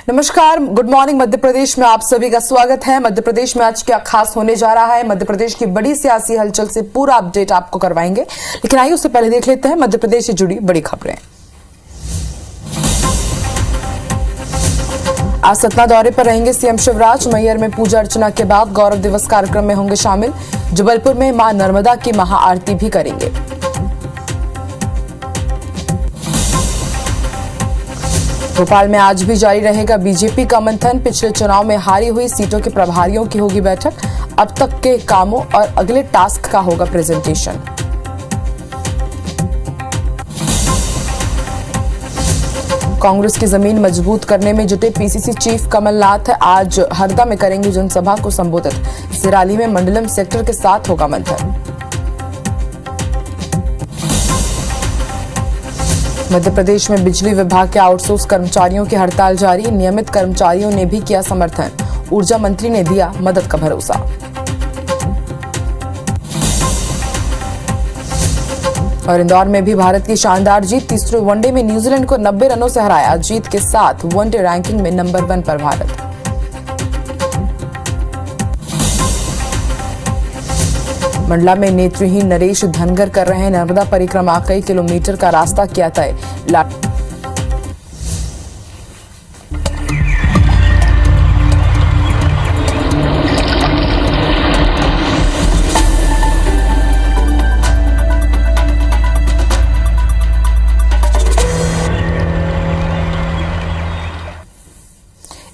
नमस्कार, good morning. Madhya Pradesh में आप सभी का स्वागत है। मध्य प्रदेश में आज क्या खास होने जा रहा है, मध्य प्रदेश की बड़ी सियासी हलचल से पूरा अपडेट आपको करवाएंगे। लेकिन आइए उससे पहले देख लेते हैं मध्य प्रदेश से जुड़ी बड़ी खबरें। आज सतना दौरे पर रहेंगे सीएम शिवराज। मैहर में पूजा अर्चना के बाद गौरव दिवस कार्यक्रम में होंगे शामिल। जबलपुर में मां नर्मदा की महाआरती भी करेंगे। भोपाल में आज भी जारी रहेगा बीजेपी का मंथन। पिछले चुनाव में हारी हुई सीटों के प्रभारियों की होगी बैठक। अब तक के कामों और अगले टास्क का होगा प्रेजेंटेशन। कांग्रेस की जमीन मजबूत करने में जुटे पीसीसी चीफ कमलनाथ आज हरदा में करेंगे जनसभा को संबोधित। सिराली में मंडलम सेक्टर के साथ होगा मंथन। मध्य प्रदेश में बिजली विभाग के आउटसोर्स कर्मचारियों की हड़ताल जारी। नियमित कर्मचारियों ने भी किया समर्थन। ऊर्जा मंत्री ने दिया मदद का भरोसा। और इंदौर में भी भारत की शानदार जीत। तीसरे वनडे में न्यूजीलैंड को 90 रनों से हराया। जीत के साथ वनडे रैंकिंग में नंबर 1 पर भारत। मंडला में नेत्रहीन नरेश धनगर कर रहे हैं नर्मदा परिक्रमा। कई किलोमीटर का रास्ता किया तय।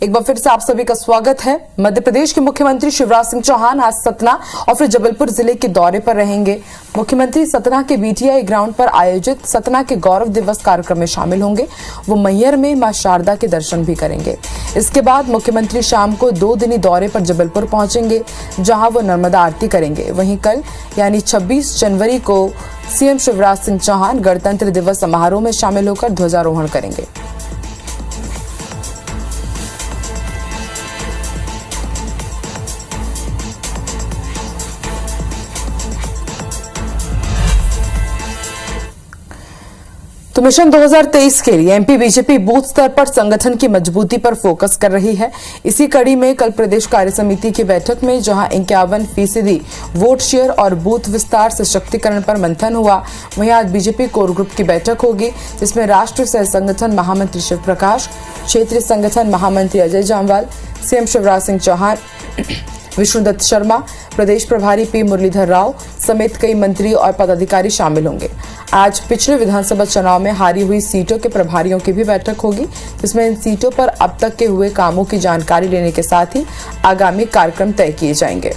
एक बार फिर से आप सभी का स्वागत है। मध्य प्रदेश के मुख्यमंत्री शिवराज सिंह चौहान आज सतना और फिर जबलपुर जिले के दौरे पर रहेंगे। मुख्यमंत्री सतना के बीटीआई ग्राउंड पर आयोजित सतना के गौरव दिवस कार्यक्रम में शामिल होंगे। वो मैहर में मां शारदा के दर्शन भी करेंगे। इसके बाद मुख्यमंत्री शाम को 2 दिनी दौरे पर जबलपुर पहुंचेंगे, जहां वो नर्मदा आरती करेंगे। वहीं कल यानी 26 जनवरी को सीएम शिवराज सिंह चौहान गणतंत्र दिवस समारोह में शामिल होकर ध्वजारोहण करेंगे। तो मिशन 2023 के लिए एमपी बीजेपी बूथ स्तर पर संगठन की मजबूती पर फोकस कर रही है। इसी कड़ी में कल प्रदेश कार्य समिति की बैठक में जहां 51% वोट शेयर और बूथ विस्तार सशक्तिकरण पर मंथन हुआ, वहीं आज बीजेपी कोर ग्रुप की बैठक होगी, जिसमें राष्ट्रीय सह संगठन महामंत्री शिव प्रकाश, क्षेत्रीय संगठन महामंत्री अजय जामवाल, सीएम शिवराज सिंह चौहान, विष्णुदत्त शर्मा, प्रदेश प्रभारी पी मुरलीधर राव समेत कई मंत्री और पदाधिकारी शामिल होंगे। आज पिछले विधानसभा चुनाव में हारी हुई सीटों के प्रभारियों की भी बैठक होगी, जिसमें इन सीटों पर अब तक के हुए कामों की जानकारी लेने के साथ ही आगामी कार्यक्रम तय किए जाएंगे।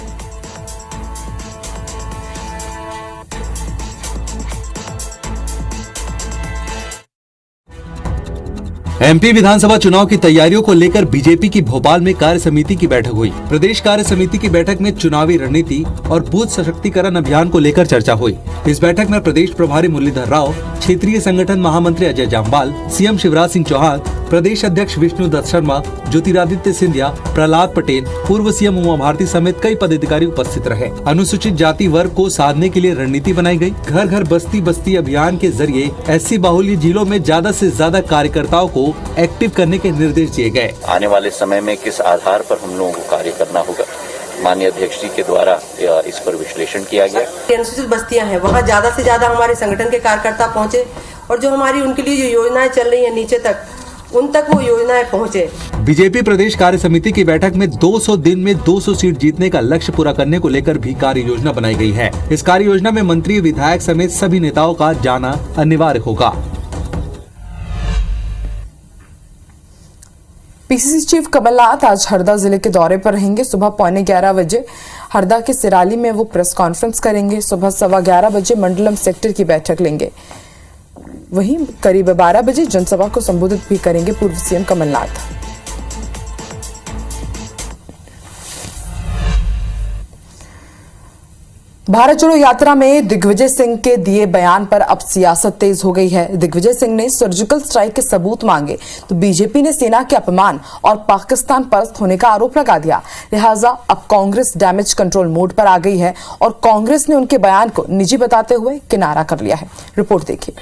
एमपी विधानसभा चुनाव की तैयारियों को लेकर बीजेपी की भोपाल में कार्य समिति की बैठक हुई। प्रदेश कार्य समिति की बैठक में चुनावी रणनीति और बूथ सशक्तिकरण अभियान को लेकर चर्चा हुई। इस बैठक में प्रदेश प्रभारी मुरलीधर राव, क्षेत्रीय संगठन महामंत्री अजय जामवाल, सीएम शिवराज सिंह चौहान, प्रदेश अध्यक्ष विष्णुदत्त शर्मा, ज्योतिरादित्य सिंधिया, प्रहलाद पटेल, पूर्व सीएम उमा भारती समेत कई पदाधिकारी उपस्थित रहे। अनुसूचित जाति वर्ग को साधने के लिए रणनीति बनाई गई। घर घर बस्ती बस्ती अभियान के जरिए एससी बाहुल्य जिलों में ज्यादा से ज्यादा कार्यकर्ताओं को एक्टिव करने के निर्देश दिए गए। आने वाले समय में किस आधार पर हम लोगों को कार्य करना होगा, माननीय अध्यक्ष जी के द्वारा इस पर विश्लेषण किया गया। अनुसूचित बस्तियां हैं, वहाँ ज्यादा से ज्यादा हमारे संगठन के कार्यकर्ता पहुँचे और जो हमारी उनके लिए जो योजनाएं चल रही है नीचे तक, उन तक वो योजनाएं पहुँचे। बीजेपी प्रदेश कार्य समिति की बैठक में 200 दिन में 200 सीट जीतने का लक्ष्य पूरा करने को लेकर भी कार्य योजना बनाई गई है। इस कार्य योजना में मंत्री, विधायक समेत सभी नेताओं का जाना अनिवार्य होगा। पीसीसी चीफ कमलनाथ आज हरदा जिले के दौरे पर रहेंगे। सुबह 11:15 बजे हरदा के सिराली में वो प्रेस कॉन्फ्रेंस करेंगे। सुबह 11:15 बजे मंडलम सेक्टर की बैठक लेंगे। वहीं करीब 12 बजे जनसभा को संबोधित भी करेंगे पूर्व सीएम कमलनाथ। भारत जोड़ो यात्रा में दिग्विजय सिंह के दिए बयान पर अब सियासत तेज हो गई है। दिग्विजय सिंह ने सर्जिकल स्ट्राइक के सबूत मांगे तो बीजेपी ने सेना के अपमान और पाकिस्तान परस्त होने का आरोप लगा दिया। लिहाजा अब कांग्रेस डैमेज कंट्रोल मोड पर आ गई है और कांग्रेस ने उनके बयान को निजी बताते हुए किनारा कर लिया है। रिपोर्ट देखिए।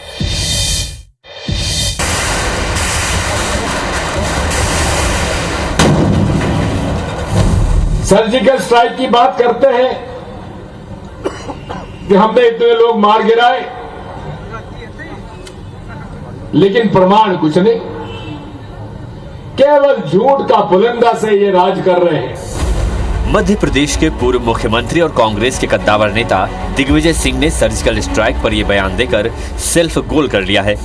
सर्जिकल स्ट्राइक की बात करते हैं कि हमने इतने लोग मार गिराए, लेकिन प्रमाण कुछ नहीं, केवल झूठ का पुलिंदा से ये राज कर रहे हैं। मध्य प्रदेश के पूर्व मुख्यमंत्री और कांग्रेस के कद्दावर नेता दिग्विजय सिंह ने सर्जिकल स्ट्राइक पर यह बयान देकर सेल्फ गोल कर लिया है।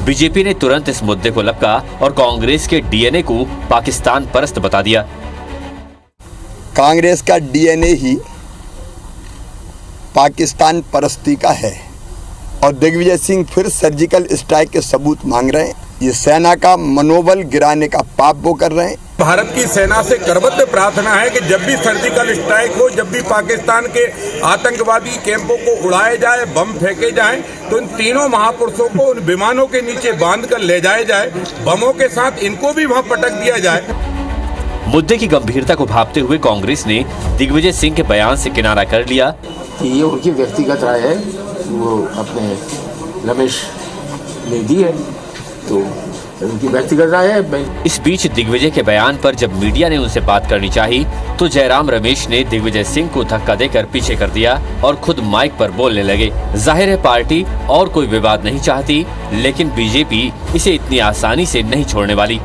बीजेपी ने तुरंत इस मुद्दे को लपका और कांग्रेस के डीएनए को पाकिस्तान परस्त बता दिया। कांग्रेस का डीएनए ही पाकिस्तान परस्ती का है और दिग्विजय सिंह फिर सर्जिकल स्ट्राइक के सबूत मांग रहे हैं। ये सेना का मनोबल गिराने का पाप वो कर रहे हैं। भारत की सेना से करबद्ध प्रार्थना है कि जब भी सर्जिकल स्ट्राइक हो, जब भी पाकिस्तान के आतंकवादी कैंपों को उड़ाए जाए, बम फेंके जाएं, तो इन तीनों महापुरुषों को उन विमानों के नीचे बांधकर ले जाया जाए, बमों के साथ इनको भी वहां पटक दिया जाए। मुद्दे की गंभीरता को भांपते हुए कांग्रेस ने दिग्विजय सिंह के बयान से किनारा कर लिया कि ये उनकी व्यक्तिगत राय है, वो अपने रमेश ने दी है, तो उनकी व्यक्तिगत राय है। इस बीच दिग्विजय के बयान पर जब मीडिया ने उनसे बात करनी चाही तो जयराम रमेश ने दिग्विजय सिंह को धक्का देकर पीछे कर दिया और खुद माइक पर बोलने लगे। जाहिर है पार्टी और कोई विवाद नहीं चाहती, लेकिन बीजेपी इसे इतनी आसानी से नहीं छोड़ने वाली।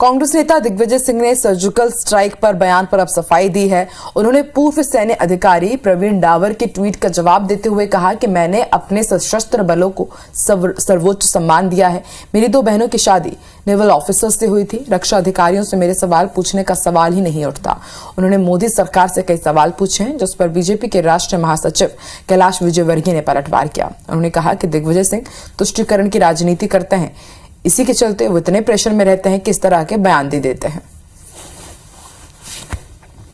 कांग्रेस नेता दिग्विजय सिंह ने सर्जिकल स्ट्राइक पर बयान पर अब सफाई दी है। उन्होंने पूर्व सैन्य अधिकारी प्रवीण डावर के ट्वीट का जवाब देते हुए कहा कि मैंने अपने सशस्त्र बलों को सर्वोच्च सम्मान दिया है। मेरी 2 बहनों की शादी नेवल ऑफिसर से हुई थी। रक्षा अधिकारियों से मेरे सवाल पूछने का सवाल ही नहीं उठता। उन्होंने मोदी सरकार से कई सवाल पूछे हैं, जिस पर बीजेपी के राष्ट्रीय महासचिव कैलाश विजयवर्गीय ने पलटवार किया। उन्होंने कहा कि दिग्विजय सिंह तुष्टीकरण की राजनीति करते हैं, इसी के चलते वो इतने प्रेशर में रहते हैं कि इस तरह के बयान दे देते हैं।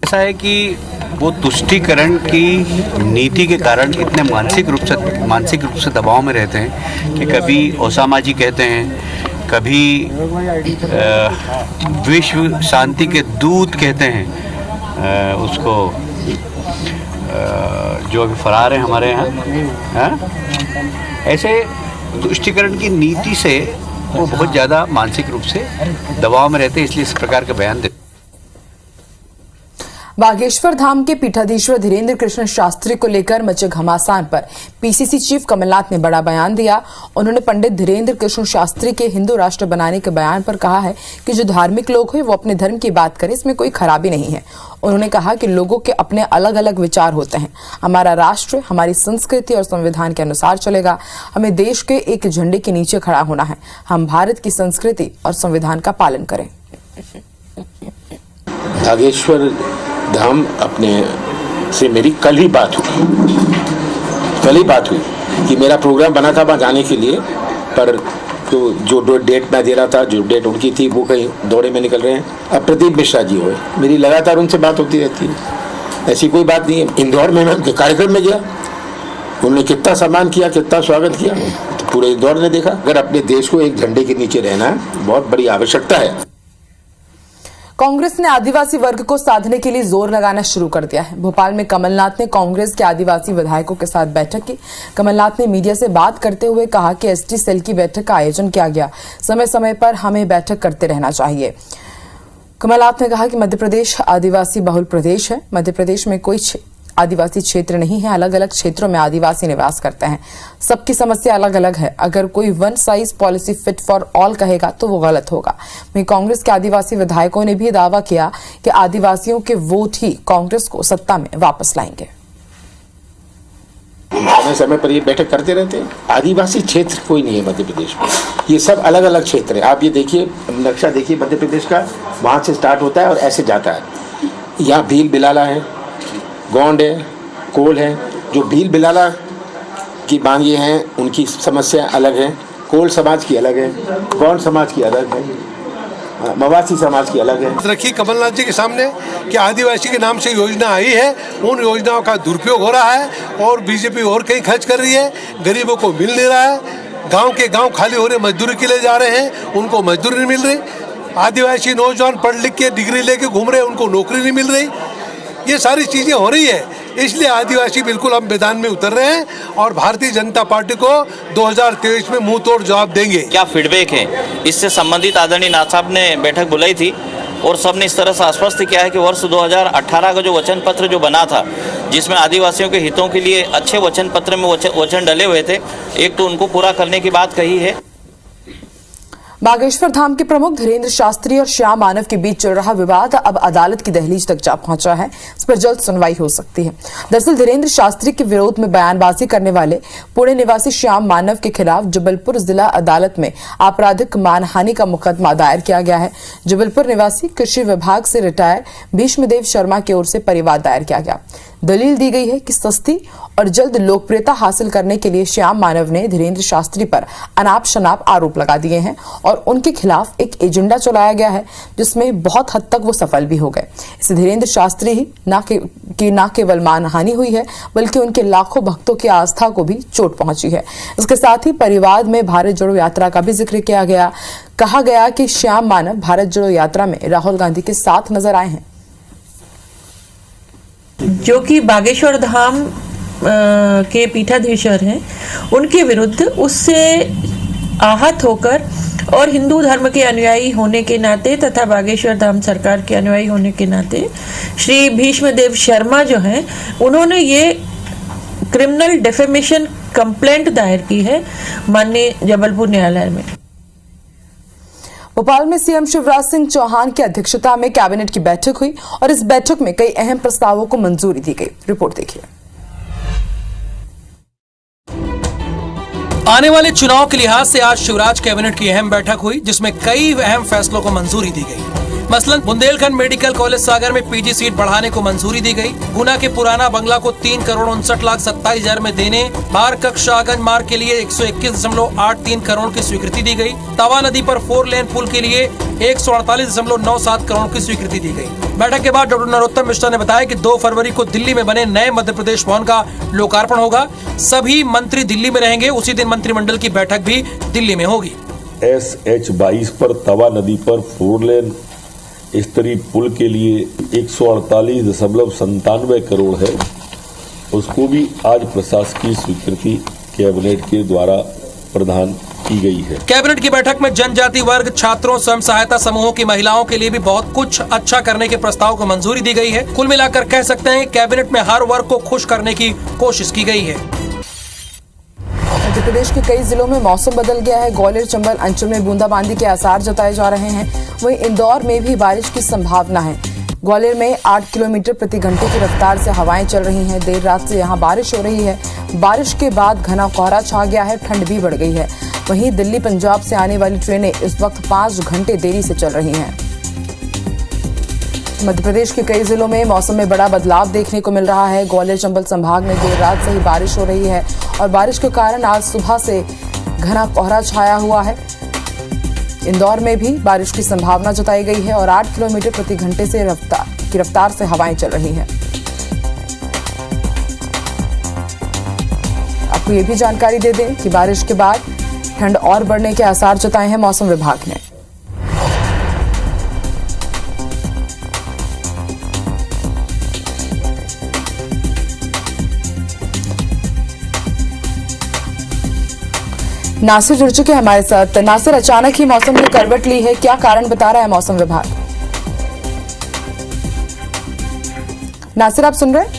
ऐसा है कि वो तुष्टीकरण की नीति के कारण इतने मानसिक रूप से दबाव में रहते हैं कि कभी ओसामा जी कहते हैं, कभी विश्व शांति के दूत कहते हैं उसको, जो अभी फरार है हमारे यहाँ। ऐसे तुष्टीकरण की नीति से वो बहुत ज़्यादा मानसिक रूप से दबाव में रहते हैं, इसलिए इस प्रकार के बयान देते। बागेश्वर धाम के पीठाधीश्वर धीरेन्द्र कृष्ण शास्त्री को लेकर मचे घमासान पर पीसीसी चीफ कमलनाथ ने बड़ा बयान दिया। उन्होंने पंडित धीरेन्द्र कृष्ण शास्त्री के हिंदू राष्ट्र बनाने के बयान पर कहा है कि जो धार्मिक लोग हैं वो अपने धर्म की बात करें, इसमें कोई खराबी नहीं है। उन्होंने कहा कि लोगों के अपने अलग अलग विचार होते हैं। हमारा राष्ट्र हमारी संस्कृति और संविधान के अनुसार चलेगा। हमें देश के एक झंडे के नीचे खड़ा होना है। हम भारत की संस्कृति और संविधान का पालन करें। बागेश्वर धाम अपने से मेरी कल ही बात हुई कि मेरा प्रोग्राम बना था वहाँ जाने के लिए, पर तो जो डेट मैं दे रहा था, जो डेट उनकी थी, वो कहीं दौरे में निकल रहे हैं। अब प्रदीप मिश्रा जी हुए, मेरी लगातार उनसे बात होती रहती है, ऐसी कोई बात नहीं है। इंदौर में मैं उनके कार्यक्रम में गया, उन्होंने कितना सम्मान किया, कितना स्वागत किया, तो पूरे इंदौर ने देखा। अगर अपने देश को एक झंडे के नीचे रहना है, बहुत बड़ी आवश्यकता है। कांग्रेस ने आदिवासी वर्ग को साधने के लिए जोर लगाना शुरू कर दिया है। भोपाल में कमलनाथ ने कांग्रेस के आदिवासी विधायकों के साथ बैठक की। कमलनाथ ने मीडिया से बात करते हुए कहा कि एसटी सेल की बैठक का आयोजन किया गया, समय समय पर हमें बैठक करते रहना चाहिए। कमलनाथ ने कहा कि मध्य प्रदेश आदिवासी बहुल प्रदेश है। मध्य प्रदेश में कोई आदिवासी क्षेत्र नहीं है, अलग अलग क्षेत्रों में आदिवासी निवास करते हैं। सबकी समस्या अलग अलग है। अगर कोई one size policy fit for all कहेगा तो वो गलत होगा। वहीं कांग्रेस के आदिवासी विधायकों ने भी दावा किया कि आदिवासियों के वोट ही कांग्रेस को सत्ता में वापस लाएंगे। समय समय पर ये बैठक करते रहते हैं। आदिवासी क्षेत्र कोई नहीं है मध्य प्रदेश में, ये सब अलग अलग क्षेत्र है। आप ये देखिए, नक्शा देखिए मध्य प्रदेश का, वहाँ से स्टार्ट होता है और ऐसे जाता है। यहाँ भील बिलाला है, गोंड है, कोल है। जो भील बिलाला की बांगे हैं उनकी समस्या अलग है, कोल समाज की अलग है, गोंड समाज की अलग है, मवासी समाज की अलग है। रखी कमलनाथ जी के सामने कि आदिवासी के नाम से योजना आई है, उन योजनाओं का दुरुपयोग हो रहा है और बीजेपी और कहीं खर्च कर रही है, गरीबों को मिल नहीं रहा है। गांव के गांव खाली हो रहे, मजदूरी के लिए जा रहे हैं, उनको मजदूरी नहीं मिल रही। आदिवासी नौजवान पढ़ लिख के डिग्री लेके घूम रहे, उनको नौकरी नहीं मिल रही। ये सारी चीज़ें हो रही है, इसलिए आदिवासी बिल्कुल हम मैदान में उतर रहे हैं और भारतीय जनता पार्टी को 2023 में मुंह तोड़ जवाब देंगे। क्या फीडबैक है? इससे संबंधित आदरणीय नाथ साहब ने बैठक बुलाई थी और सबने इस तरह से आश्वस्त किया है कि वर्ष 2018 का जो वचन पत्र जो बना था, जिसमें आदिवासियों के हितों के लिए अच्छे वचन पत्र में वचन डले हुए थे, एक तो उनको पूरा करने की बात कही है। बागेश्वर धाम के प्रमुख धीरेन्द्र शास्त्री और श्याम मानव के बीच चल रहा विवाद अब अदालत की दहलीज तक जा पहुंचा है। इस पर जल्द सुनवाई हो सकती है। दरअसल धीरेन्द्र शास्त्री के विरोध में बयानबाजी करने वाले पुणे निवासी श्याम मानव के खिलाफ जबलपुर जिला अदालत में आपराधिक मानहानि का मुकदमा दायर किया गया है। जबलपुर निवासी कृषि विभाग से रिटायर भीष्मदेव शर्मा की ओर से परिवाद दायर किया गया। दलील दी गई है कि सस्ती और जल्द लोकप्रियता हासिल करने के लिए श्याम मानव ने धीरेन्द्र शास्त्री पर अनाप शनाप आरोप लगा दिए हैं और उनके खिलाफ एक एजेंडा चलाया गया है, जिसमें बहुत हद तक वो सफल भी हो गए। इससे धीरेन्द्र शास्त्री ही न केवल मानहानि हुई है, बल्कि उनके लाखों भक्तों की आस्था को भी चोट पहुंची है। इसके साथ ही परिवाद में भारत जोड़ो यात्रा का भी जिक्र किया गया। कहा गया कि श्याम मानव भारत जोड़ो यात्रा में राहुल गांधी के साथ नजर आए हैं, जो कि बागेश्वर धाम के पीठाधीश्वर हैं, उनके विरुद्ध उससे आहत होकर और हिंदू धर्म के अनुयायी होने के नाते तथा बागेश्वर धाम सरकार के अनुयायी होने के नाते श्री भीष्मदेव शर्मा जो हैं, उन्होंने ये क्रिमिनल डेफेमेशन कंप्लेंट दायर की है माननीय जबलपुर न्यायालय में। भोपाल में सीएम शिवराज सिंह चौहान की अध्यक्षता में कैबिनेट की बैठक हुई और इस बैठक में कई अहम प्रस्तावों को मंजूरी दी गई। रिपोर्ट देखिए। आने वाले चुनाव के लिहाज से आज शिवराज कैबिनेट की अहम बैठक हुई, जिसमें कई अहम फैसलों को मंजूरी दी गई। मसलन बुंदेलखंड मेडिकल कॉलेज सागर में पीजी सीट बढ़ाने को मंजूरी दी गई। गुना के पुराना बंगला को 3,59,27,000 में देने, बार कक्ष शाहगंज मार्ग के लिए 121.83 करोड़ की स्वीकृति दी गई। तवा नदी पर 4 लेन पुल के लिए 148.97 करोड़ की स्वीकृति दी गई। बैठक के बाद डॉक्टर नरोत्तम मिश्रा ने बताया कि 2 फरवरी को दिल्ली में बने नए मध्य प्रदेश भवन का लोकार्पण होगा। सभी मंत्री दिल्ली में रहेंगे। उसी दिन मंत्रिमंडल की बैठक भी दिल्ली में होगी। SH-22 पर तवा नदी पर 4 लेन स्तरीय पुल के लिए 148.97 करोड़ है, उसको भी आज प्रशासकीय स्वीकृति कैबिनेट के द्वारा प्रदान की गई है। कैबिनेट की बैठक में जनजाति वर्ग, छात्रों, स्वयं सहायता समूहों की महिलाओं के लिए भी बहुत कुछ अच्छा करने के प्रस्ताव को मंजूरी दी गई है। कुल मिलाकर कह सकते हैं कैबिनेट में हर वर्ग को खुश करने की कोशिश की गई है। मध्य प्रदेश के कई जिलों में मौसम बदल गया है। ग्वालियर चंबल अंचल में बूंदाबांदी के आसार जताए जा रहे हैं। वहीं इंदौर में भी बारिश की संभावना है। ग्वालियर में 8 किलोमीटर प्रति घंटे की रफ्तार से हवाएं चल रही हैं। देर रात से यहां बारिश हो रही है। बारिश के बाद घना कोहरा छा गया है, ठंड भी बढ़ गई है। वहीं दिल्ली पंजाब से आने वाली ट्रेनें इस वक्त 5 घंटे देरी से चल रही हैं। मध्य प्रदेश के कई जिलों में मौसम में बड़ा बदलाव देखने को मिल रहा है। ग्वालियर चंबल संभाग में देर रात से ही बारिश हो रही है और बारिश के कारण आज सुबह से घना कोहरा छाया हुआ है। इंदौर में भी बारिश की संभावना जताई गई है और 8 किलोमीटर प्रति घंटे से रफ्तार से हवाएं चल रही हैं। आपको ये भी जानकारी दे दें कि बारिश के बाद ठंड और बढ़ने के आसार जताए हैं मौसम विभाग ने। नासिर जुड़ चुके हैं हमारे साथ। नासिर, अचानक ही मौसम ने करवट ली है, क्या कारण बता रहा है मौसम विभाग? नासिर, आप सुन रहे हैं?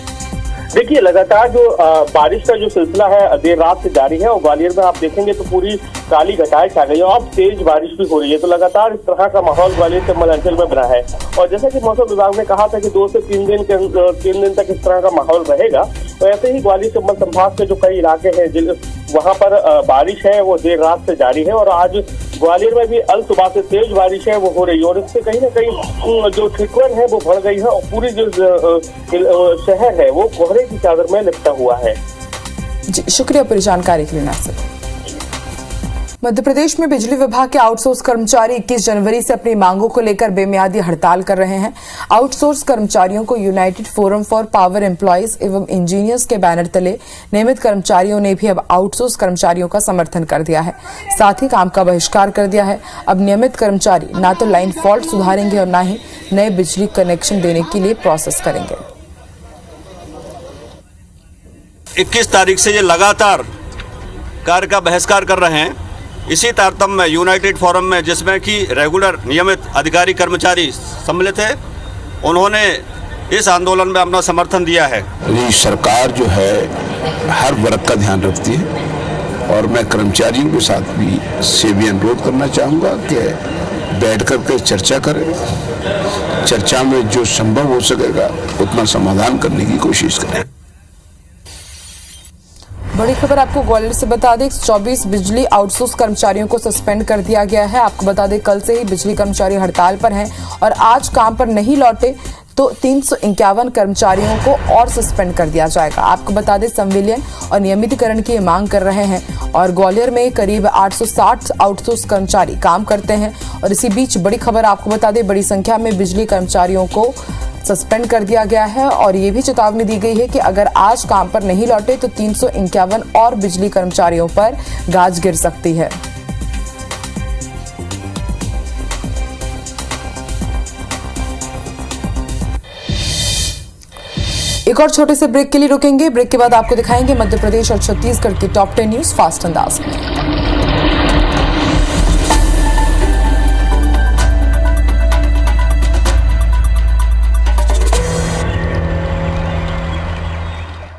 देखिए, लगातार जो बारिश का जो सिलसिला है देर रात से जारी है और ग्वालियर में आप देखेंगे तो पूरी काली घटाएं छा गई है और अब तेज बारिश भी हो रही है। तो लगातार इस तरह का माहौल ग्वालियर चंबल अंचल में बना है और जैसा कि मौसम विभाग ने कहा था कि 2 से 3 दिन तक इस तरह का माहौल रहेगा। तो ऐसे ही ग्वालियर चंबल संभाग के जो कई इलाके हैं वहाँ पर बारिश है वो देर रात से जारी है और आज ग्वालियर में भी अल सुबह से तेज बारिश है वो हो रही है और इससे कहीं ना कहीं जो ठिठुरन है वो बढ़ गई है और पूरी जो शहर है वो कोहरे की चादर में लिपटा हुआ है। जी, शुक्रिया पूरी जानकारी के लिए नासिर। मध्य प्रदेश में बिजली विभाग के आउटसोर्स कर्मचारी 21 जनवरी से अपनी मांगों को लेकर बेमियादी हड़ताल कर रहे हैं। आउटसोर्स कर्मचारियों को United forum for power employees एवं इंजीनियर्स के बैनर तले नियमित कर्मचारियों ने भी अब आउटसोर्स कर्मचारियों का समर्थन कर दिया है, साथ ही काम का बहिष्कार कर दिया है। अब नियमित कर्मचारी न तो लाइन फॉल्ट सुधारेंगे और न ही नए बिजली कनेक्शन देने के लिए प्रोसेस करेंगे। 21 तारीख से ये लगातार कार्य का बहिष्कार कर रहे हैं इसी तारतम्य में यूनाइटेड फोरम में, जिसमें कि रेगुलर नियमित अधिकारी कर्मचारी सम्मिलित है, उन्होंने इस आंदोलन में अपना समर्थन दिया है। ये सरकार जो है हर वर्ग का ध्यान रखती है और मैं कर्मचारियों के साथ भी से भी अनुरोध करना चाहूँगा कि बैठ करके चर्चा करें, चर्चा में जो संभव हो सकेगा उतना समाधान करने की कोशिश करें। बड़ी खबर आपको ग्वालियर से बता दें, 24 बिजली आउटसोर्स कर्मचारियों को सस्पेंड कर दिया गया है। आपको बता दें कल से ही बिजली कर्मचारी हड़ताल पर हैं और आज काम पर नहीं लौटे तो 351 कर्मचारियों को और सस्पेंड कर दिया जाएगा। आपको बता दें संविलियन और नियमितीकरण की मांग कर रहे हैं और ग्वालियर में करीब 860 आउटसोर्स कर्मचारी काम करते हैं। और इसी बीच बड़ी खबर आपको बता दें, बड़ी संख्या में बिजली कर्मचारियों को सस्पेंड कर दिया गया है और ये भी चेतावनी दी गई है कि अगर आज काम पर नहीं लौटे तो 351 और बिजली कर्मचारियों पर गाज गिर सकती है। एक और छोटे से ब्रेक के लिए रुकेंगे। ब्रेक के बाद आपको दिखाएंगे मध्य प्रदेश और छत्तीसगढ़ के टॉप 10 न्यूज फास्ट अंदाज में।